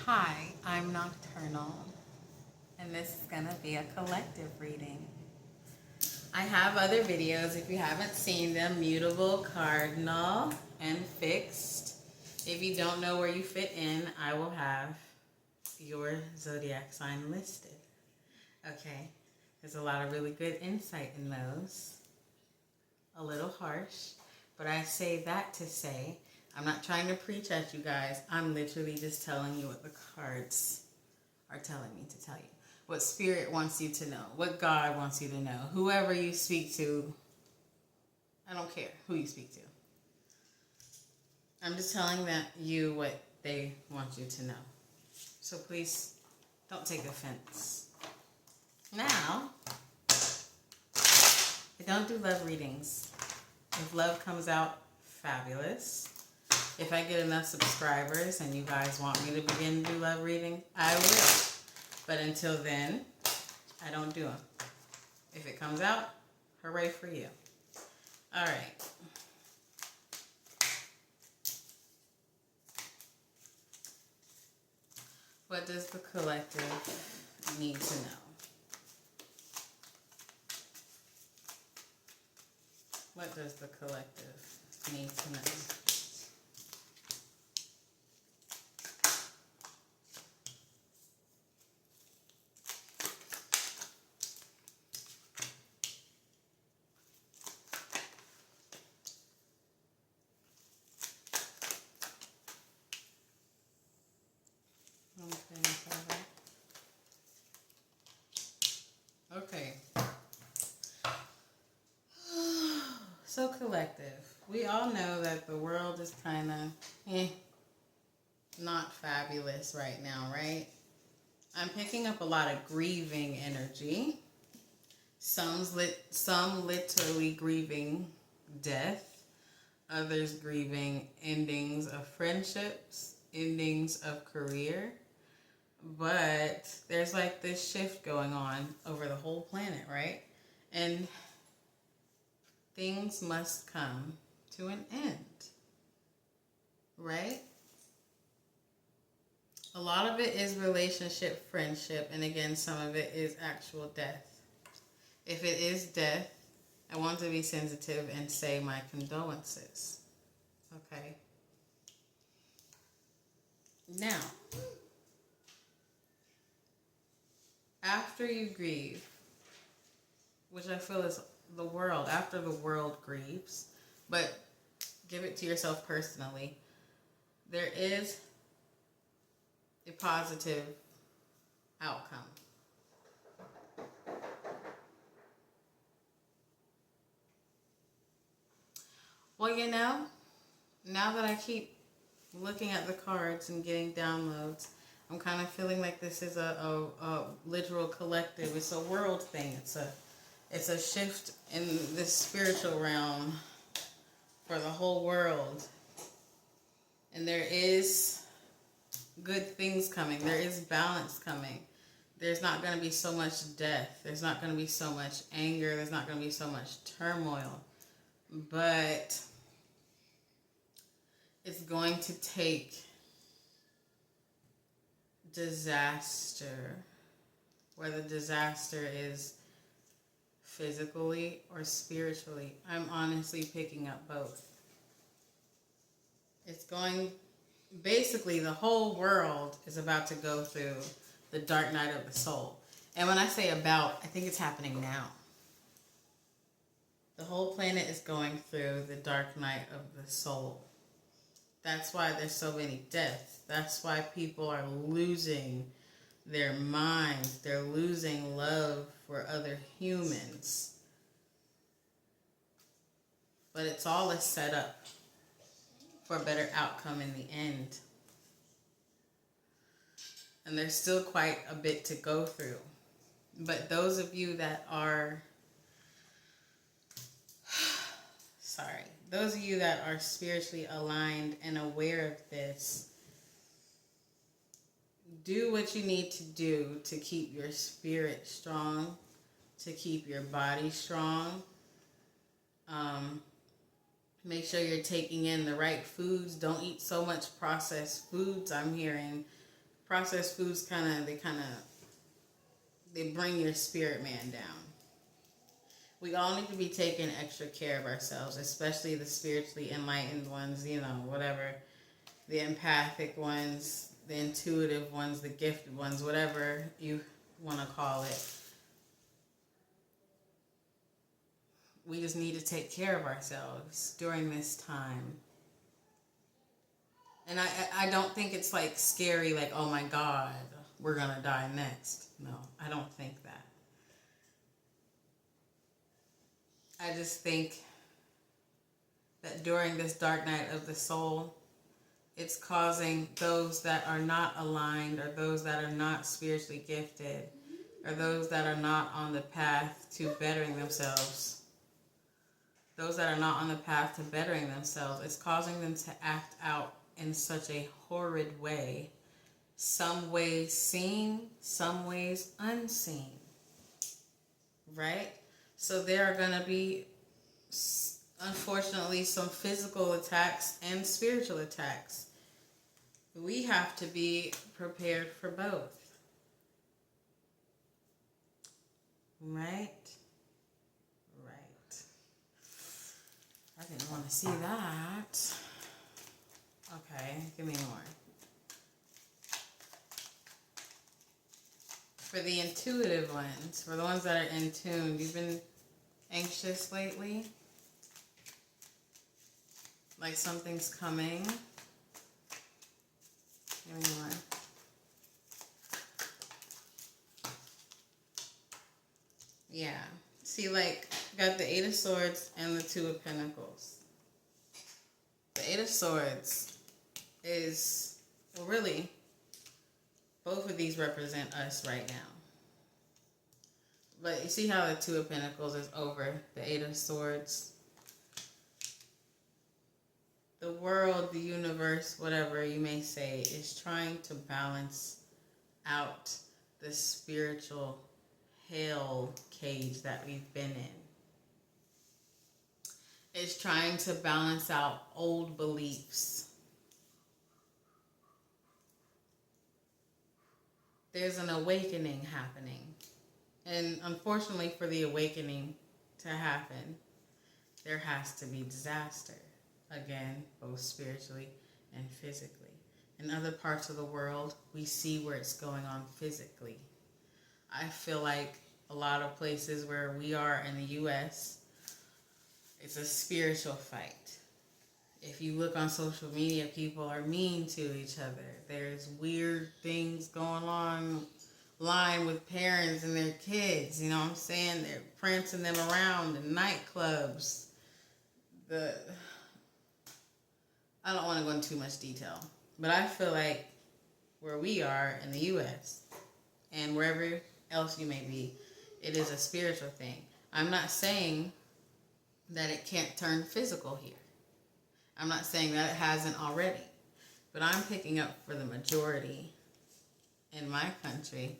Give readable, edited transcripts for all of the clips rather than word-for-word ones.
Hi, I'm Nocturnal, and this is going to be a collective reading. I have other videos if you haven't seen them, mutable, cardinal, and fixed. If you don't know where you fit in, I will have your zodiac sign listed. Okay, there's a lot of really good insight in those. A little harsh, but I say that to say I'm not trying to preach at you guys. I'm literally just telling you what the cards are telling me to tell you. What Spirit wants you to know. What God wants you to know. Whoever you speak to, I don't care who you speak to. I'm just telling you what they want you to know. So please don't take offense. Now, I don't do love readings. If love comes out, fabulous. If I get enough subscribers and you guys want me to begin to do love reading, I will. But until then, I don't do them. If it comes out, hooray for you. All right. What does the collective need to know? What does the collective need to know? Okay. So collective. We all know that the world is kind of not fabulous right now, right? I'm picking up a lot of grieving energy. Some literally grieving death. Others grieving endings of friendships, endings of career. But there's like this shift going on over the whole planet, right? And things must come to an end, right? A lot of it is relationship, friendship, and again, some of it is actual death. If it is death, I want to be sensitive and say my condolences, okay? Now, after you grieve, which I feel is the world, after the world grieves, but give it to yourself personally, there is a positive outcome. Well, now that I keep looking at the cards and getting downloads, I'm kind of feeling like this is a literal collective. It's a world thing. It's a shift in this spiritual realm for the whole world. And there is good things coming. There is balance coming. There's not going to be so much death. There's not going to be so much anger. There's not going to be so much turmoil. But it's going to take disaster, whether disaster is physically or spiritually. I'm honestly picking up both. Basically the whole world is about to go through the dark night of the soul. And when I say about, I think it's happening now. The whole planet is going through the dark night of the soul. That's why there's so many deaths. That's why people are losing their minds. They're losing love for other humans. But it's all a setup for a better outcome in the end. And there's still quite a bit to go through. But those of you that are those of you that are spiritually aligned and aware of this, do what you need to do to keep your spirit strong, to keep your body strong. Make sure you're taking in the right foods. Don't eat so much processed foods. I'm hearing processed foods they bring your spirit man down. We all need to be taking extra care of ourselves, especially the spiritually enlightened ones, whatever. The empathic ones, the intuitive ones, the gifted ones, whatever you want to call it. We just need to take care of ourselves during this time. And I don't think it's like scary, like, oh my God, we're going to die next. No, I don't think that. I just think that during this dark night of the soul, it's causing those that are not aligned, or those that are not spiritually gifted, or those that are not on the path to bettering themselves. Those that are not on the path to bettering themselves, it's causing them to act out in such a horrid way. Some ways seen, some ways unseen. Right? So there are going to be, unfortunately, some physical attacks and spiritual attacks. We have to be prepared for both. Right? Right. I didn't want to see that. Okay, give me more. For the intuitive ones, for the ones that are in tune, you've been anxious lately? Like something's coming? Give me more. Yeah. See, like, got the Eight of Swords and the Two of Pentacles. The Eight of Swords is, well, really, both of these represent us right now. But you see how the Two of Pentacles is over the Eight of Swords? The world, the universe, whatever you may say, is trying to balance out the spiritual hell cage that we've been in. It's trying to balance out old beliefs. There's an awakening happening. And unfortunately, for the awakening to happen, there has to be disaster. Again, both spiritually and physically. In other parts of the world, we see where it's going on physically. I feel like a lot of places where we are in the U.S., it's a spiritual fight. If you look on social media, people are mean to each other. There's weird things going on line with parents and their kids. You know what I'm saying? They're prancing them around in nightclubs. I don't want to go into too much detail, but I feel like where we are in the U.S. and wherever else you may be, it is a spiritual thing. I'm not saying that it can't turn physical here. I'm not saying that it hasn't already, but I'm picking up for the majority in my country,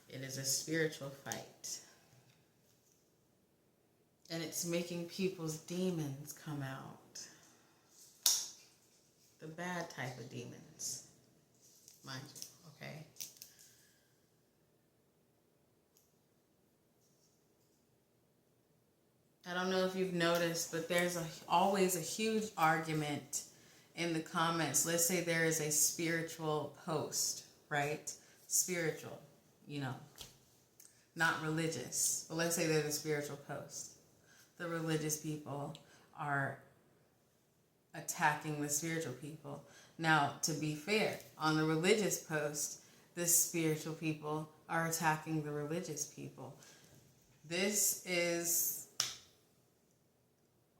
it is a spiritual fight. And it's making people's demons come out. The bad type of demons, mind you, okay? I don't know if you've noticed, but there's always a huge argument in the comments. Let's say there is a spiritual post, right? Spiritual, not religious. But let's say there's a spiritual post. The religious people are attacking the spiritual people. Now, to be fair, on the religious post, the spiritual people are attacking the religious people. This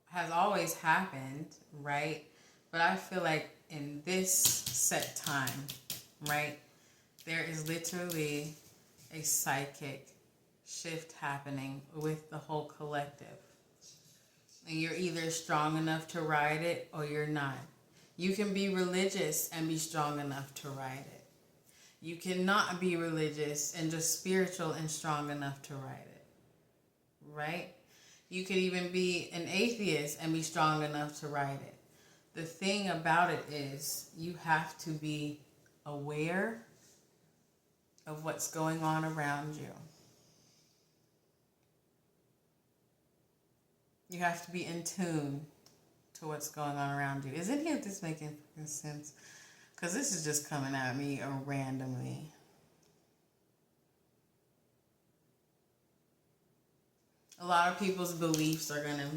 has always happened, right? But I feel like in this set time, right, there is literally a psychic shift happening with the whole collective. And you're either strong enough to ride it or you're not. You can be religious and be strong enough to ride it. You cannot be religious and just spiritual and strong enough to ride it. Right? You could even be an atheist and be strong enough to ride it. The thing about it is you have to be aware of what's going on around you. You have to be in tune to what's going on around you. Is any of this making sense? Because this is just coming at me randomly. A lot of people's beliefs are going to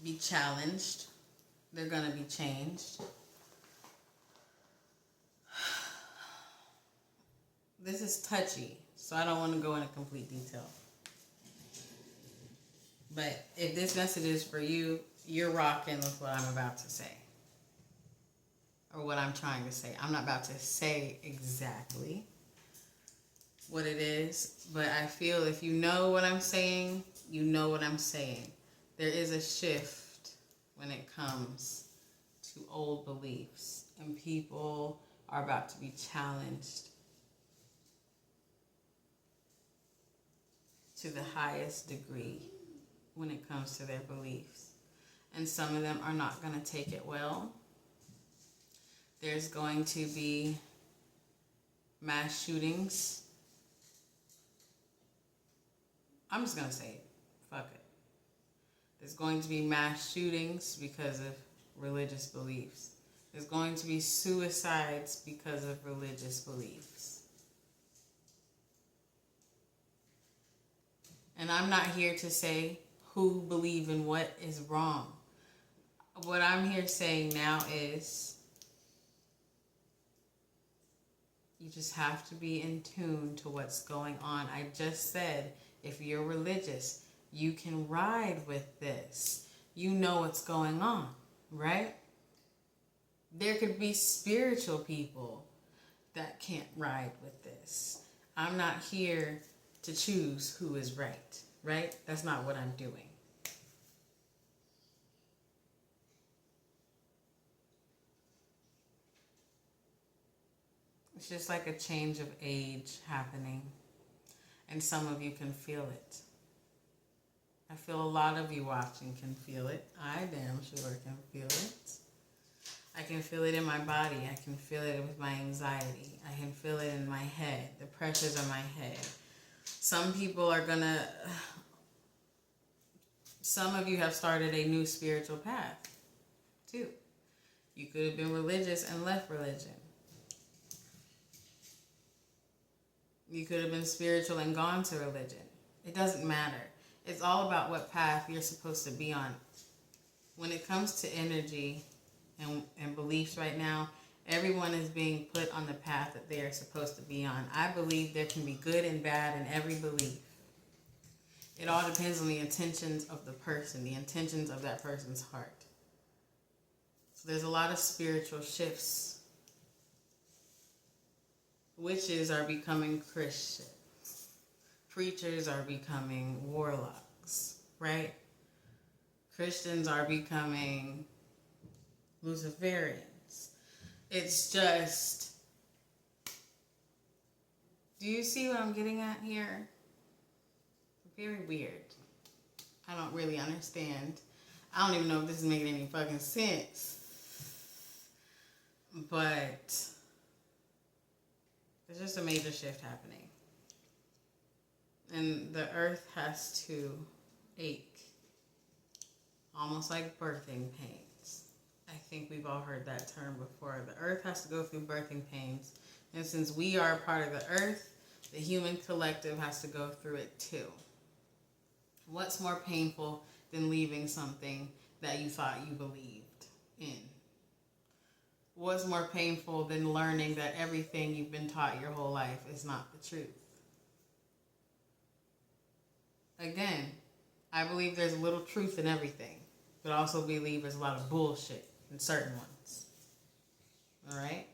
be challenged. They're going to be changed. This is touchy, so I don't want to go into complete detail. But if this message is for you, you're rocking with what I'm about to say. Or what I'm trying to say. I'm not about to say exactly what it is, but I feel if you know what I'm saying, you know what I'm saying. There is a shift when it comes to old beliefs, and people are about to be challenged to the highest degree when it comes to their beliefs. And some of them are not going to take it well. There's going to be mass shootings. I'm just going to say it. Fuck it. There's going to be mass shootings because of religious beliefs. There's going to be suicides because of religious beliefs. And I'm not here to say who believe in what is wrong. What I'm here saying now is you just have to be in tune to what's going on. I just said, if you're religious, you can ride with this. You know what's going on, right? There could be spiritual people that can't ride with this. I'm not here to choose who is right, right? That's not what I'm doing. It's just like a change of age happening. And some of you can feel it. I feel a lot of you watching can feel it. I damn sure can feel it. I can feel it in my body. I can feel it with my anxiety. I can feel it in my head, the pressures on my head. Some people are gonna, some of you have started a new spiritual path, too. You could have been religious and left religion. You could have been spiritual and gone to religion. It doesn't matter. It's all about what path you're supposed to be on. When it comes to energy and beliefs right now, everyone is being put on the path that they are supposed to be on. I believe there can be good and bad in every belief. It all depends on the intentions of the person, the intentions of that person's heart. So there's a lot of spiritual shifts. Witches are becoming Christian. Preachers are becoming warlocks, right? Christians are becoming Luciferians. It's just, do you see what I'm getting at here? Very weird. I don't really understand. I don't even know if this is making any fucking sense. But there's just a major shift happening. And the earth has to ache. Almost like birthing pains. I think we've all heard that term before. The earth has to go through birthing pains. And since we are a part of the earth, the human collective has to go through it too. What's more painful than leaving something that you thought you believed in? What's more painful than learning that everything you've been taught your whole life is not the truth? Again, I believe there's a little truth in everything, but I also believe there's a lot of bullshit in certain ones. All right?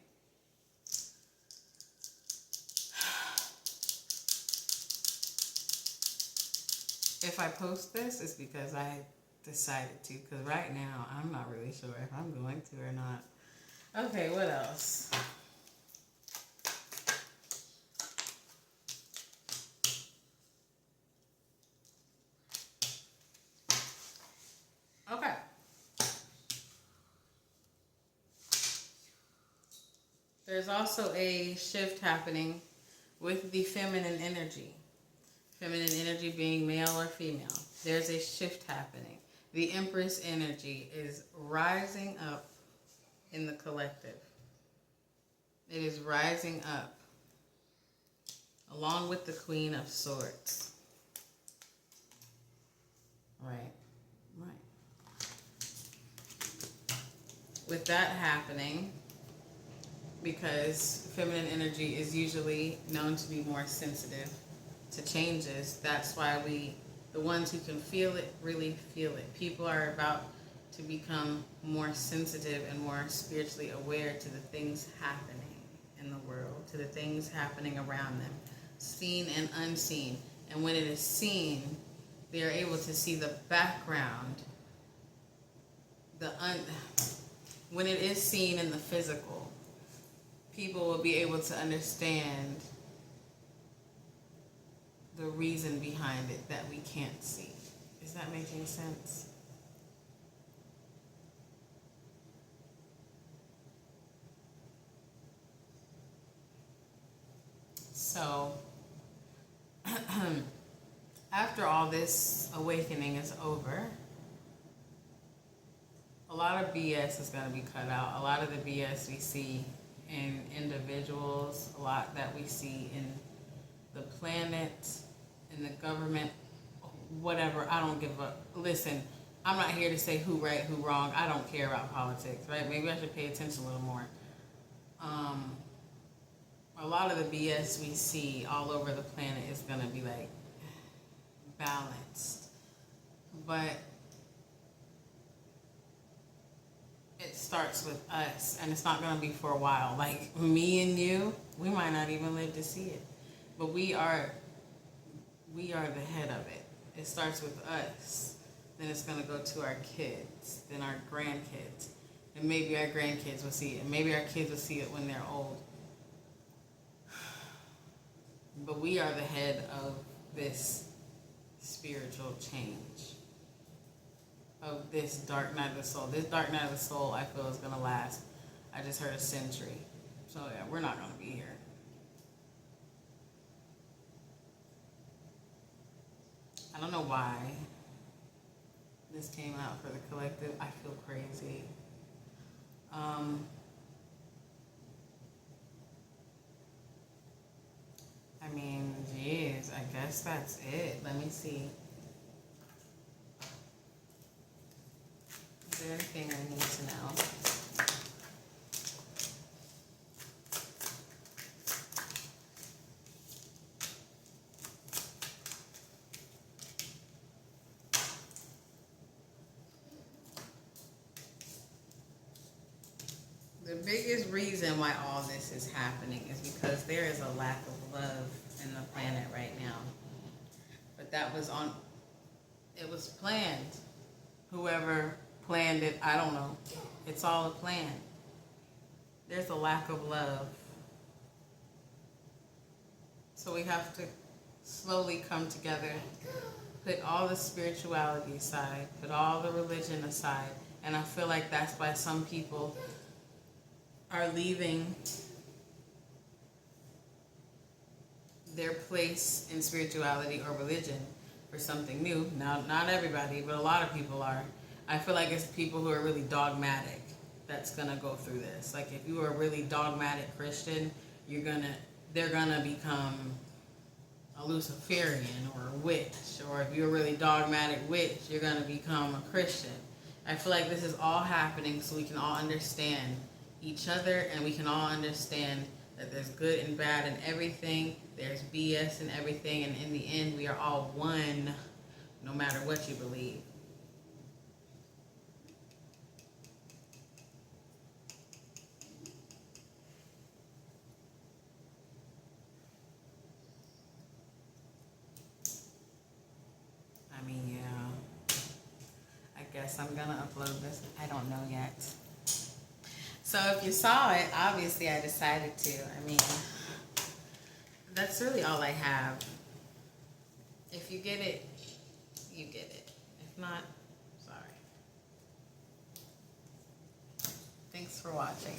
If I post this, it's because I decided to, because right now I'm not really sure if I'm going to or not. Okay, what else? Okay. There's also a shift happening with the feminine energy. Feminine energy being male or female. There's a shift happening. The Empress energy is rising up in the collective. It is rising up along with the Queen of Swords. Right. With that happening, because feminine energy is usually known to be more sensitive to changes, that's why the ones who can feel it, really feel it. People are about to become more sensitive and more spiritually aware to the things happening in the world, to the things happening around them, seen and unseen. And when it is seen, they are able to see the background, when it is seen in the physical, people will be able to understand the reason behind it that we can't see. Is that making sense? So, after all this awakening is over, a lot of BS is going to be cut out. A lot of the BS we see in individuals, a lot that we see in the planet, in the government, whatever. I don't give a listen. I'm not here to say who right, who wrong. I don't care about politics, right? Maybe I should pay attention a little more. A lot of the BS we see all over the planet is going to be like balanced, but it starts with us, and it's not going to be for a while. Like me and you, we might not even live to see it, but we are the head of it. It starts with us, then it's going to go to our kids, then our grandkids, and maybe our grandkids will see it, and maybe our kids will see it when they're old. But we are the head of this spiritual change, of this dark night of the soul. This dark night of the soul, I feel, is going to last. I just heard a century. So yeah, we're not going to be here. I don't know why this came out for the collective. I feel crazy. I mean, geez, I guess that's it. Let me see. Is there anything I need to know? The biggest reason why all this is happening is because there is a lack of love in the planet right now. But it was planned. Whoever planned it, I don't know. It's all a plan. There's a lack of love. So we have to slowly come together, put all the spirituality aside, put all the religion aside. And I feel like that's why some people are leaving their place in spirituality or religion for something new. Now, not everybody, but a lot of people are. I feel like it's people who are really dogmatic that's gonna go through this. Like if you are a really dogmatic Christian, they're gonna become a Luciferian or a witch. Or if you're a really dogmatic witch, you're gonna become a Christian. I feel like this is all happening so we can all understand each other, and we can all understand that there's good and bad in everything, there's BS in everything, and in the end we are all one, no matter what you believe. I mean, yeah, I guess I'm gonna upload this. I don't know yet. So if you saw it, obviously I decided to. I mean, that's really all I have. If you get it, you get it. If not, sorry. Thanks for watching.